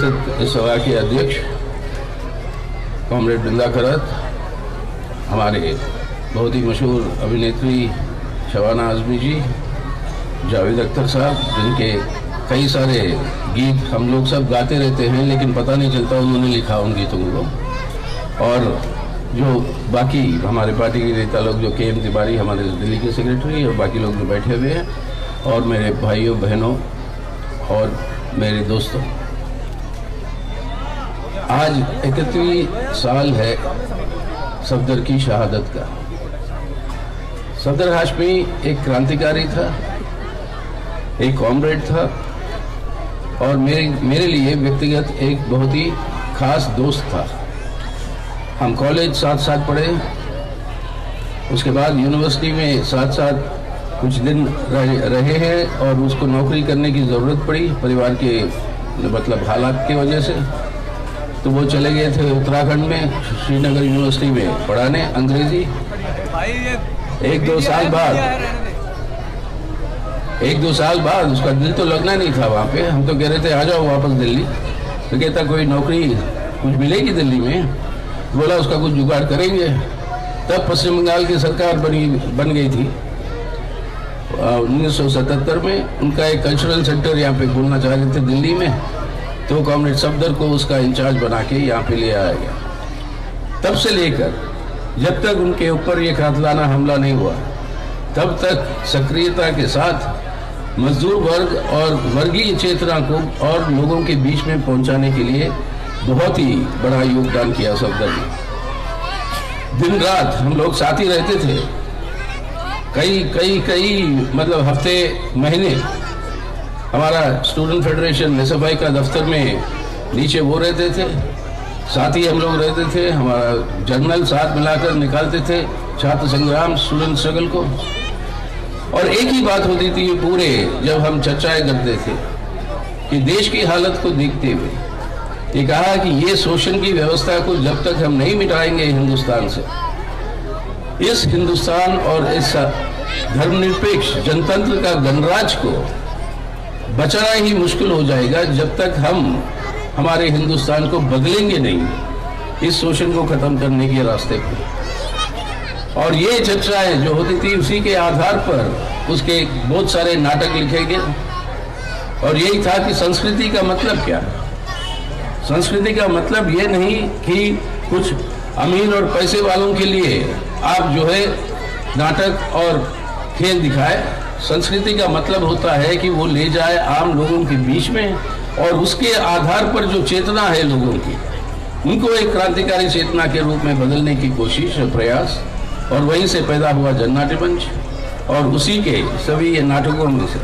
रियासत इस सभा के अध्यक्ष कॉमरेड बिंदा खैरत, हमारे बहुत ही मशहूर अभिनेत्री शबाना आज़मी जी, जावेद अख्तर साहब, जिनके कई सारे गीत हम लोग सब गाते रहते हैं लेकिन पता नहीं चलता उन्होंने लिखा उन गीतों को, और जो बाकी हमारे पार्टी के नेता लोग, जो KM तिवारी हमारे दिल्ली के सेक्रेटरी, और बाकी लोग जो बैठे हुए हैं, और मेरे भाइयों बहनों और मेरे दोस्तों, आज 31 साल है सफदर की शहादत का। सफदर हाशमी एक क्रांतिकारी था, एक कॉमरेड था, और मेरे लिए व्यक्तिगत एक बहुत ही खास दोस्त था। हम कॉलेज साथ साथ पढ़े, उसके बाद यूनिवर्सिटी में साथ साथ कुछ दिन रहे हैं, और उसको नौकरी करने की ज़रूरत पड़ी परिवार के मतलब हालात की वजह से, तो वो चले गए थे उत्तराखंड में श्रीनगर यूनिवर्सिटी में पढ़ाने अंग्रेजी। एक दो साल बाद उसका दिल तो लगना नहीं था वहाँ पे। हम तो कह रहे थे आ जाओ वापस दिल्ली, तो कहता कोई नौकरी कुछ मिलेगी दिल्ली में, बोला उसका कुछ जुगाड़ करेंगे। तब पश्चिम बंगाल की सरकार बन गई थी 1977 में। उनका एक कल्चरल सेंटर यहाँ पे खोलना चाह रहे थे दिल्ली में, तो कॉमरेड सफदर को उसका इंचार्ज बना के यहाँ पे ले आया गया। तब से लेकर जब तक उनके ऊपर ये कातिलाना हमला नहीं हुआ, तब तक सक्रियता के साथ मजदूर वर्ग और वर्गीय चेतना को और लोगों के बीच में पहुंचाने के लिए बहुत ही बड़ा योगदान किया सफदर ने। दिन रात हम लोग साथ ही रहते थे, कई मतलब हफ्ते महीने हमारा स्टूडेंट फेडरेशन SFI का दफ्तर में नीचे वो रहते थे, साथ ही हम लोग रहते थे। हमारा जर्नल साथ मिलाकर निकालते थे, छात्र संग्राम, स्टूडेंट स्ट्रगल को। और एक ही बात होती थी पूरे जब हम चर्चाएं करते थे कि देश की हालत को देखते हुए ये कहा कि ये शोषण की व्यवस्था को जब तक हम नहीं मिटाएंगे हिंदुस्तान से, इस हिंदुस्तान और इस धर्मनिरपेक्ष जनतंत्र का गणराज को बचाना ही मुश्किल हो जाएगा जब तक हम हमारे हिंदुस्तान को बदलेंगे नहीं इस शोषण को खत्म करने के रास्ते पर। और ये चर्चाएं जो होती थी उसी के आधार पर उसके बहुत सारे नाटक लिखे गए, और यही था कि संस्कृति का मतलब क्या है। संस्कृति का मतलब ये नहीं कि कुछ अमीर और पैसे वालों के लिए आप जो है नाटक और खेल दिखाए। संस्कृति का मतलब होता है कि वो ले जाए आम लोगों के बीच में, और उसके आधार पर जो चेतना है लोगों की, उनको एक क्रांतिकारी चेतना के रूप में बदलने की कोशिश और प्रयास। और वहीं से पैदा हुआ जननाट्य मंच, और उसी के सभी ये नाटकों में से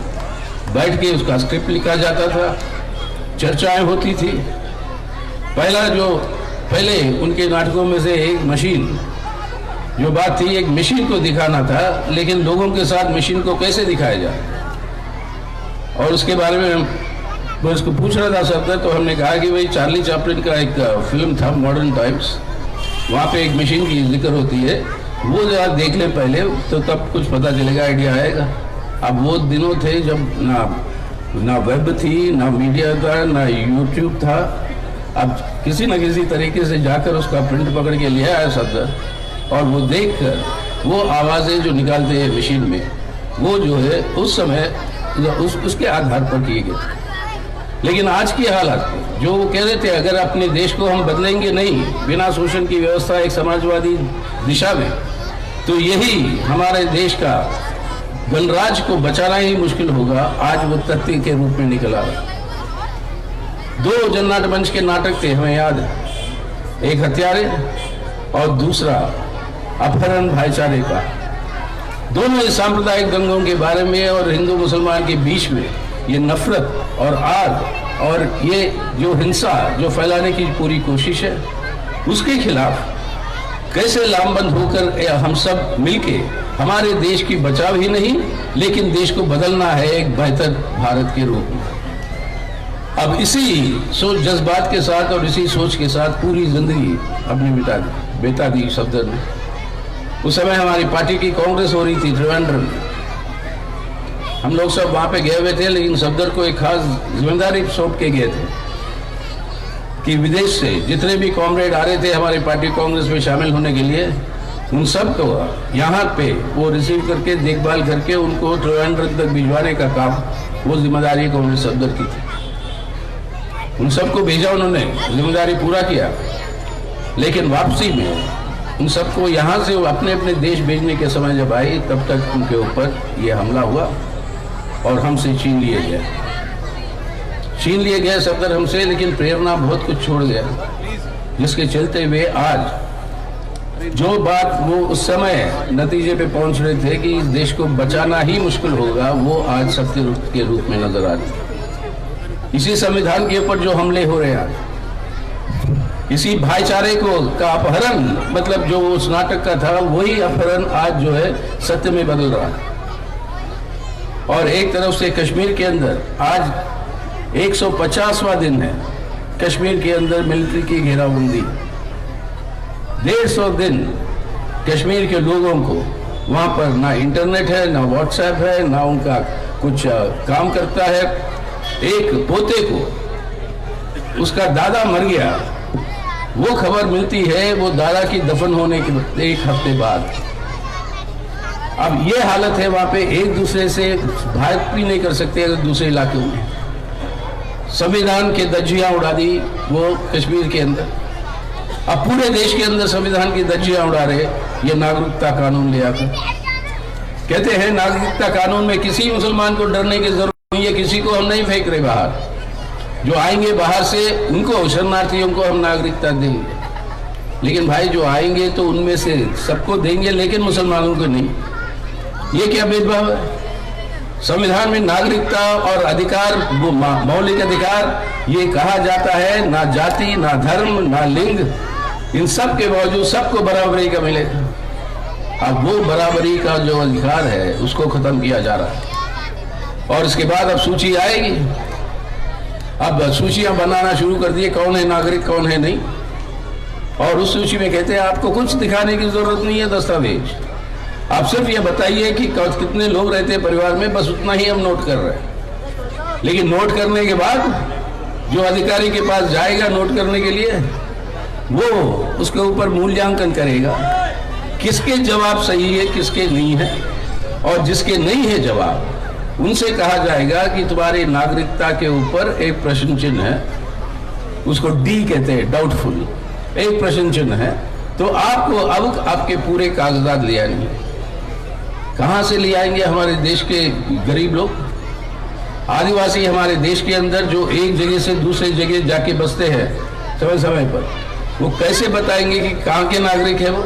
बैठ के उसका स्क्रिप्ट लिखा जाता था, चर्चाएं होती थी। पहले उनके नाटकों में से एक मशीन जो बात थी, एक मशीन को दिखाना था, लेकिन लोगों के साथ मशीन को कैसे दिखाया जाए, और उसके बारे में मैं उसको पूछ रहा था सर, तो हमने कहा कि भाई चार्ली चैपलिन का एक फिल्म था मॉडर्न टाइम्स, वहाँ पे एक मशीन की जिक्र होती है, वो जरा देख ले पहले, तो तब कुछ पता चलेगा, आइडिया आएगा। अब वो दिनों थे जब ना वेब थी, ना मीडिया था, ना यूट्यूब था। अब किसी न किसी तरीके से जाकर उसका प्रिंट पकड़ के लिया है सफदर, और वो देख कर वो आवाज़ें जो निकालते हैं मशीन में, वो जो है उस समय उसके आधार पर किए गए। लेकिन आज की हालत जो वो कह रहे थे, अगर अपने देश को हम बदलेंगे नहीं बिना शोषण की व्यवस्था एक समाजवादी दिशा में, तो यही हमारे देश का गणराज को बचाना ही मुश्किल होगा। आज वो तथ्य के रूप में निकल आ रहा। 2 जननाट्य मंच के नाटक थे हमें याद है, एक हत्यारे और दूसरा अपहरण भाईचारे का। दोनों इस सांप्रदायिक दंगों के बारे में और हिंदू मुसलमान के बीच में ये नफरत और आग और ये जो हिंसा जो फैलाने की पूरी कोशिश है, उसके खिलाफ कैसे लामबंद होकर हम सब मिलके हमारे देश की बचाव ही नहीं लेकिन देश को बदलना है एक बेहतर भारत के रूप में। अब इसी सोच जज्बात के साथ और इसी सोच के साथ पूरी जिंदगी अपनी बिता दी सफदर ने। उस समय हमारी पार्टी की कांग्रेस हो रही थी त्रिवेंद्रम में, हम लोग सब वहाँ पे गए हुए थे, लेकिन सफदर को एक खास जिम्मेदारी सौंप के गए थे। कि विदेश से जितने भी कॉमरेड आ रहे थे हमारी पार्टी कांग्रेस में शामिल होने के लिए, उन सब को यहाँ पे वो रिसीव करके देखभाल करके उनको ट्रिवेंड्रम तक भिजवाने का काम, वो जिम्मेदारी कांग्रेस सदर की थी। उन सबको भेजा उन्होंने, जिम्मेदारी पूरा किया, लेकिन वापसी में उन सबको यहाँ से अपने अपने देश भेजने के समय जब आई, तब तक उनके ऊपर ये हमला हुआ और हमसे छीन लिए गए सफदर हमसे, लेकिन प्रेरणा बहुत कुछ छोड़ गया, जिसके चलते हुए आज जो बात वो उस समय नतीजे पे पहुंच रहे थे कि इस देश को बचाना ही मुश्किल होगा, वो आज सत्य के रूप में नजर आ रही। इसी संविधान के ऊपर जो हमले हो रहे हैं, इसी भाईचारे को का अपहरण, मतलब जो उस नाटक का था वही अपहरण आज जो है सत्य में बदल रहा है। और एक तरफ से कश्मीर के अंदर आज 150वां दिन है, कश्मीर के अंदर मिलिट्री की घेराबंदी। 150 दिन कश्मीर के लोगों को वहां पर ना इंटरनेट है, ना व्हाट्सएप है, ना उनका कुछ काम करता है। एक पोते को उसका दादा मर गया, वो खबर मिलती है वो दादा की दफन होने के 1 हफ्ते बाद। अब ये हालत है वहां पे, एक दूसरे से बात भी नहीं कर सकते अगर दूसरे इलाके में। संविधान के धज्जियां उड़ा दी वो कश्मीर के अंदर। अब पूरे देश के अंदर संविधान की धज्जियां उड़ा रहे, ये नागरिकता कानून ले आकर कहते हैं नागरिकता कानून में किसी मुसलमान को डरने की जरूरत नहीं है, किसी को हम नहीं फेंक रहे बाहर। जो आएंगे बाहर से उनको, शरणार्थियों को हम नागरिकता देंगे, लेकिन भाई जो आएंगे तो उनमें से सबको देंगे, लेकिन मुसलमानों को नहीं। ये क्या भेदभाव है? संविधान में नागरिकता और अधिकार, वो मौलिक अधिकार, ये कहा जाता है ना जाति, ना धर्म, ना लिंग, इन सब के बावजूद सबको बराबरी का मिलेगा। अब वो बराबरी का जो अधिकार है उसको खत्म किया जा रहा है। और इसके बाद अब सूची आएगी, अब सूचियां बनाना शुरू कर दिए, कौन है नागरिक कौन है नहीं। और उस सूची में कहते हैं आपको कुछ दिखाने की जरूरत नहीं है दस्तावेज, आप सिर्फ ये बताइए कि कितने लोग रहते हैं परिवार में, बस उतना ही हम नोट कर रहे हैं। लेकिन नोट करने के बाद जो अधिकारी के पास जाएगा नोट करने के लिए, वो उसके ऊपर मूल्यांकन करेगा किसके जवाब सही है किसके नहीं है, और जिसके नहीं है जवाब उनसे कहा जाएगा कि तुम्हारी नागरिकता के ऊपर एक प्रश्न चिन्ह है, उसको डी कहते हैं, डाउटफुल, एक प्रश्न चिन्ह है, तो आपको अब आपके पूरे कागजात ले आएंगे। कहां से ले आएंगे? हमारे देश के गरीब लोग, आदिवासी हमारे देश के अंदर जो एक जगह से दूसरी जगह जाके बसते हैं समय समय पर, वो कैसे बताएंगे कि कहां के नागरिक है वो,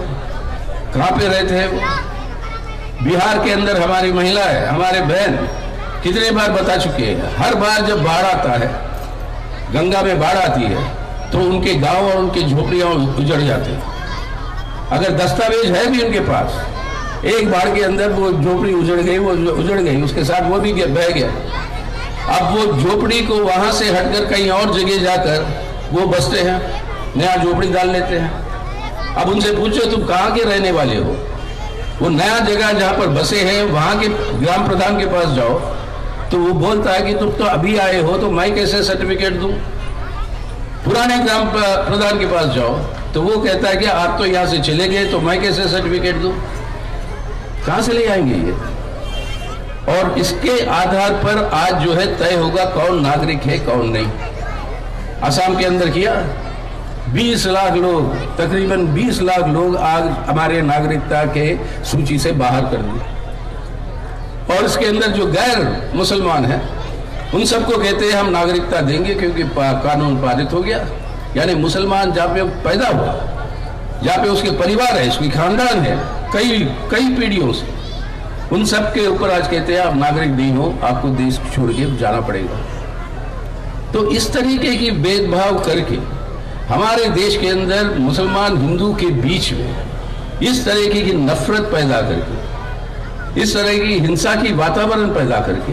कहां पे रहते हैं वो? बिहार के अंदर हमारी महिला है, हमारे बहन कितने बार बता चुके हैं, हर बार जब बाढ़ आता है, गंगा में बाढ़ आती है, तो उनके गांव और उनकी झोपड़ियां उजड़ जाते हैं। अगर दस्तावेज है भी उनके पास, एक बाढ़ के अंदर वो झोपड़ी उजड़ गई, उसके साथ वो भी बह गया। अब वो झोपड़ी को वहां से हटकर कहीं और जगह जाकर वो बसते हैं, नया झोपड़ी डाल लेते हैं। अब उनसे पूछो तुम कहाँ के रहने वाले हो, वो नया जगह जहां पर बसे हैं वहां के ग्राम प्रधान के पास जाओ तो वो बोलता है कि तुम तो अभी आए हो तो मैं कैसे सर्टिफिकेट दूं। पुराने ग्राम प्रधान के पास जाओ तो वो कहता है कि आप तो यहां से चले गए तो मैं कैसे सर्टिफिकेट दूं। कहां से ले आएंगे ये? और इसके आधार पर आज जो है तय होगा कौन नागरिक है कौन नहीं। असम के अंदर किया 20 लाख लोग, तकरीबन 20 लाख लोग आज हमारे नागरिकता के सूची से बाहर कर दिए। और इसके अंदर जो गैर मुसलमान हैं उन सबको कहते हैं हम नागरिकता देंगे क्योंकि कानून पारित हो गया। यानी मुसलमान जहाँ पे पैदा हुआ, जहाँ पे उसके परिवार है, उसकी खानदान है कई पीढ़ियों से, उन सब के ऊपर आज कहते हैं आप नागरिक नहीं हो, आपको देश छोड़ के जाना पड़ेगा। तो इस तरीके की भेदभाव करके हमारे देश के अंदर मुसलमान हिंदू के बीच में इस तरीके की नफरत पैदा करके, इस तरह की हिंसा की वातावरण पैदा करके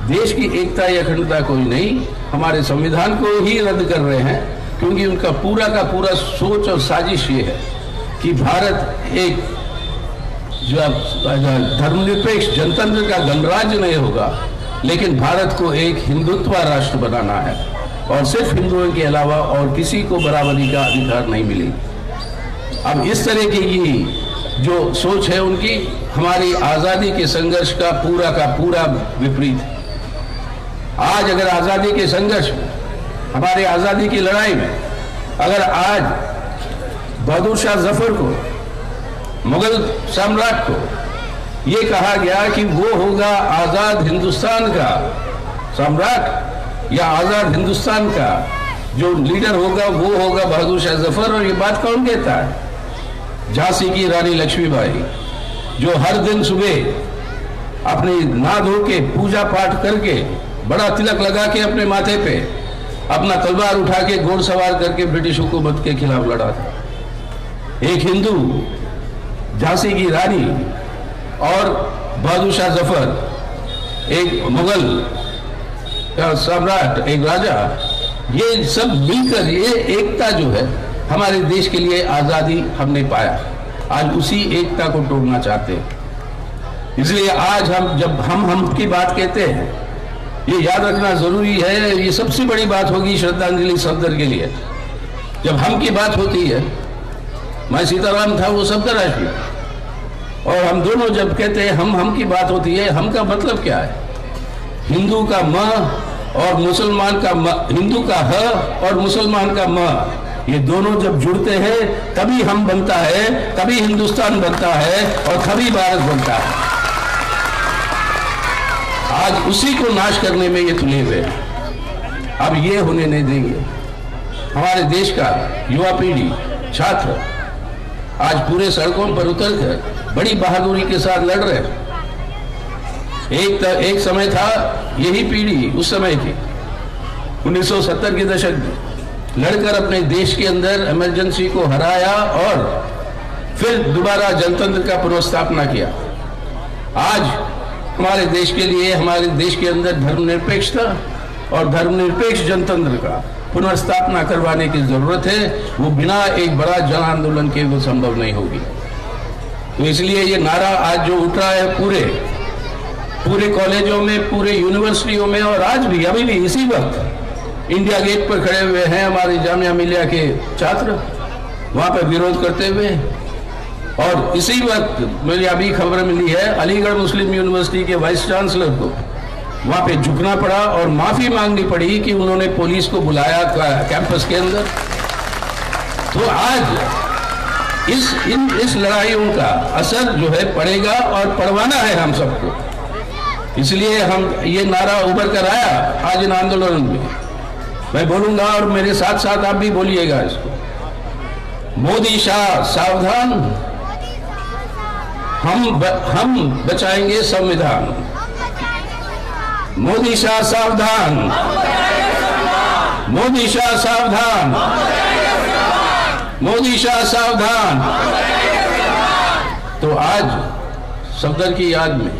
देश की एकता या अखंडता कोई नहीं, हमारे संविधान को ही रद्द कर रहे हैं। क्योंकि उनका पूरा का पूरा सोच और साजिश ये है कि भारत एक जो धर्मनिरपेक्ष जनतंत्र का गणराज्य नहीं होगा, लेकिन भारत को एक हिंदुत्व राष्ट्र बनाना है। और सिर्फ हिंदुओं के अलावा और किसी को बराबरी का अधिकार नहीं मिलेगी। अब इस तरह की ये जो सोच है उनकी हमारी आज़ादी के संघर्ष का पूरा विपरीत है। आज अगर आज़ादी के संघर्ष में, हमारे आज़ादी की लड़ाई में, अगर आज बहादुर शाह जफर को, मुगल सम्राट को ये कहा गया कि वो होगा आज़ाद हिंदुस्तान का सम्राट या आज़ाद हिंदुस्तान का जो लीडर होगा वो होगा बहादुर शाह जफर, और ये बात कौन कहता है? झांसी की रानी लक्ष्मीबाई, जो हर दिन सुबह अपने नहा धो के पूजा पाठ करके बड़ा तिलक लगा के अपने माथे पे अपना तलवार उठा के घोड़सवार करके ब्रिटिश हुकूमत के खिलाफ लड़ा था। एक हिंदू झांसी की रानी और बहादुर शाह जफर एक मुगल सम्राट, एक राजा, ये सब मिलकर ये एकता जो है हमारे देश के लिए आज़ादी हमने पाया। आज उसी एकता को तोड़ना चाहते हैं। इसलिए आज हम जब हम की बात कहते हैं, ये याद रखना जरूरी है, ये सबसे बड़ी बात होगी श्रद्धांजलि सफदर के लिए। जब हम की बात होती है, मैं सीताराम था, वो सफदर आशमी, और हम दोनों जब कहते हैं हम की बात होती है, हम का मतलब क्या है? हिंदू का म और मुसलमान का म, हिंदू का ह और मुसलमान का म, ये दोनों जब जुड़ते हैं तभी हम बनता है, तभी हिंदुस्तान बनता है और तभी भारत बनता है। आज उसी को नाश करने में ये तुले हुए हैं। अब ये होने नहीं देंगे। हमारे देश का युवा पीढ़ी, छात्र आज पूरे सड़कों पर उतरकर बड़ी बहादुरी के साथ लड़ रहे हैं। एक समय था, यही पीढ़ी उस समय की 1970 के दशक में लड़कर अपने देश के अंदर इमरजेंसी को हराया और फिर दोबारा जनतंत्र का पुनर्स्थापना किया। आज हमारे देश के लिए, हमारे देश के अंदर धर्मनिरपेक्षता और धर्मनिरपेक्ष जनतंत्र का पुनर्स्थापना करवाने की जरूरत है। वो बिना एक बड़ा जन आंदोलन के वो संभव नहीं होगी। तो इसलिए ये नारा आज जो उठ रहा है पूरे कॉलेजों में, पूरे यूनिवर्सिटियों में, और आज भी अभी भी इसी वक्त इंडिया गेट पर खड़े हुए हैं हमारे जामिया मिलिया के छात्र, वहां पर विरोध करते हुए। और इसी वक्त मुझे अभी खबर मिली है, अलीगढ़ मुस्लिम यूनिवर्सिटी के वाइस चांसलर को वहां पे झुकना पड़ा और माफी मांगनी पड़ी कि उन्होंने पुलिस को बुलाया कैंपस के अंदर। तो आज इस लड़ाइयों का असर जो है पड़ेगा और पड़वाना है हम सबको। इसलिए हम ये नारा उभर कर आया आज इन आंदोलन में। मैं बोलूंगा और मेरे साथ साथ आप भी बोलिएगा इसको। मोदी शाह सावधान, हम बचाएंगे संविधान। मोदी शाह सावधान, मोदी शाह सावधान, मोदी शाह सावधान। तो आज सफदर की याद में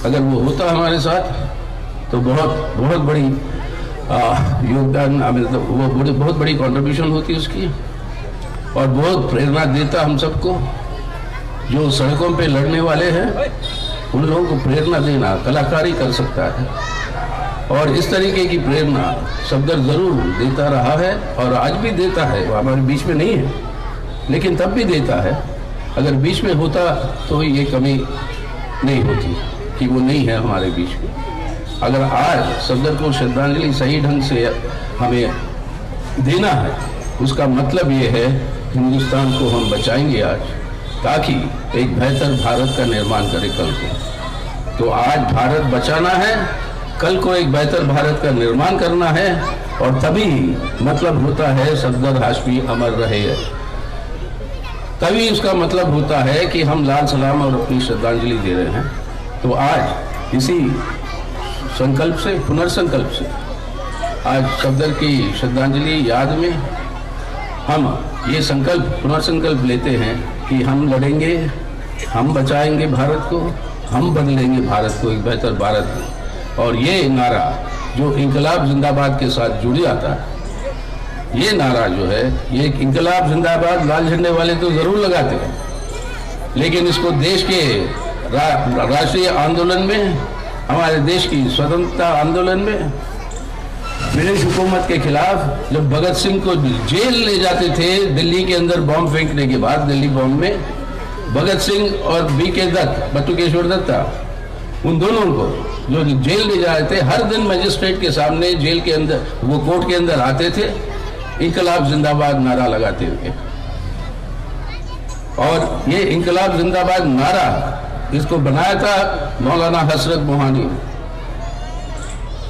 अगर वो होता हमारे साथ तो बहुत बड़ी योगदान, मतलब वो बहुत बड़ी कंट्रीब्यूशन होती उसकी, और बहुत प्रेरणा देता हम सबको। जो सड़कों पे लड़ने वाले हैं उन लोगों को प्रेरणा देना कलाकारी कर सकता है, और इस तरीके की प्रेरणा सफदर जरूर देता रहा है और आज भी देता है। वो हमारे बीच में नहीं है लेकिन तब भी देता है। अगर बीच में होता तो ये कमी नहीं होती कि वो नहीं है हमारे बीच में। अगर आज सफदर को श्रद्धांजलि सही ढंग से हमें देना है, उसका मतलब ये है हिंदुस्तान को हम बचाएंगे आज, ताकि एक बेहतर भारत का निर्माण करें कल को। तो आज भारत बचाना है, कल को एक बेहतर भारत का निर्माण करना है, और तभी मतलब होता है सफदर हाशमी अमर रहे। तभी उसका मतलब होता है कि हम लाल सलाम और अपनी श्रद्धांजलि दे रहे हैं। तो आज इसी संकल्प से, पुनर्संकल्प से, आज सफदर की श्रद्धांजलि याद में हम ये संकल्प, पुनर्संकल्प लेते हैं कि हम लड़ेंगे, हम बचाएंगे भारत को, हम बदलेंगे भारत को एक बेहतर भारत में। और ये नारा जो इंकलाब जिंदाबाद के साथ जुड़ जाता है, ये नारा जो है, ये इंकलाब जिंदाबाद लाल झंडे वाले तो जरूर लगाते हैं, लेकिन इसको देश के राष्ट्रीय आंदोलन में, हमारे देश की स्वतंत्रता आंदोलन में ब्रिटिश हुकूमत के खिलाफ जब भगत सिंह को जेल ले जाते थे दिल्ली के अंदर बॉम्ब फेंकने के बाद, दिल्ली बॉम्ब में भगत सिंह और बीके दत्त, बटुकेश्वर दत्ता, उन दोनों को जो जेल ले जाए थे, हर दिन मजिस्ट्रेट के सामने जेल के अंदर, वो कोर्ट के अंदर आते थे इंकलाब जिंदाबाद नारा लगाते हुए। और ये इंकलाब जिंदाबाद नारा इसको बनाया था मौलाना हसरत मोहानी।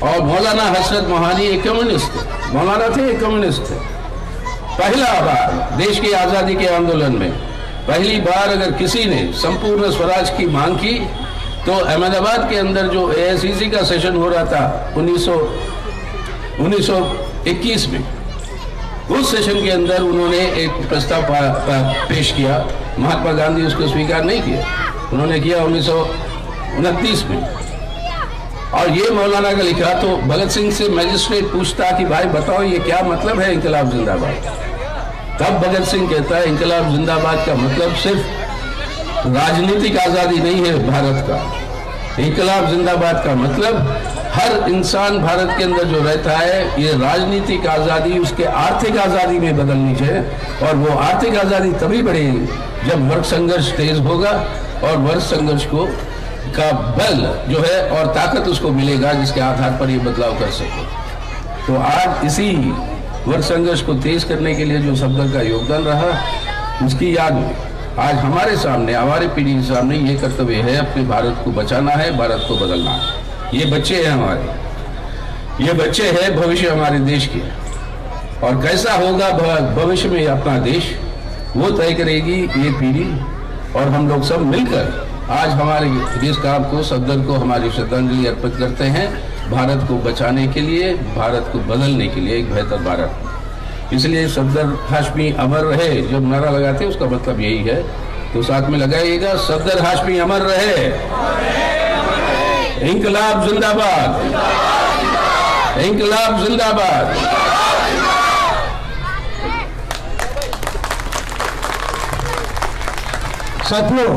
और मौलाना हसरत मोहानी एक कम्युनिस्ट थे, मौलाना थे, एक कम्युनिस्ट थे। पहला बार देश की आजादी के आंदोलन में पहली बार अगर किसी ने संपूर्ण स्वराज की मांग की तो अहमदाबाद के अंदर जो एआईसीसी का सेशन हो रहा था 1921 में, उस सेशन के अंदर उन्होंने एक प्रस्ताव पेश किया। महात्मा गांधी उसको स्वीकार नहीं किया, उन्होंने किया 1929 में। और ये मौलाना का लिखा तो भगत सिंह से मजिस्ट्रेट पूछता कि भाई बताओ ये क्या मतलब है इंकलाब जिंदाबाद। तब भगत सिंह कहता है इंकलाब जिंदाबाद का मतलब सिर्फ राजनीतिक आजादी नहीं है भारत का। इंकलाब जिंदाबाद का मतलब हर इंसान भारत के अंदर जो रहता है, ये राजनीतिक आजादी उसके आर्थिक आजादी में बदलनी चाहिए। और वो आर्थिक आजादी तभी बढ़ेगी जब वर्ग संघर्ष तेज होगा और वर्ग संघर्ष को का बल जो है और ताकत उसको मिलेगा जिसके आधार पर ये बदलाव कर सके। तो आज इसी वर्ग संघर्ष को तेज करने के लिए जो सफदर का योगदान रहा, उसकी याद में आज हमारे सामने, हमारी पीढ़ी के सामने ये कर्तव्य है, अपने भारत को बचाना है, भारत को बदलना है। ये बच्चे हैं हमारे, ये बच्चे हैं भविष्य हमारे देश के। और कैसा होगा भविष्य में अपना देश, वो तय करेगी ये पीढ़ी। और हम लोग सब मिलकर आज हमारे देश का को, सफदर को हमारी श्रद्धांजलि अर्पित करते हैं, भारत को बचाने के लिए, भारत को बदलने के लिए, एक बेहतर भारत। इसलिए सफदर हाशमी अमर रहे जब नारा लगाते उसका मतलब यही है। तो साथ में लगाइएगा, सफदर हाशमी अमर रहे, इंकलाब जिंदाबाद, इंकलाब जिंदाबाद। साथियों,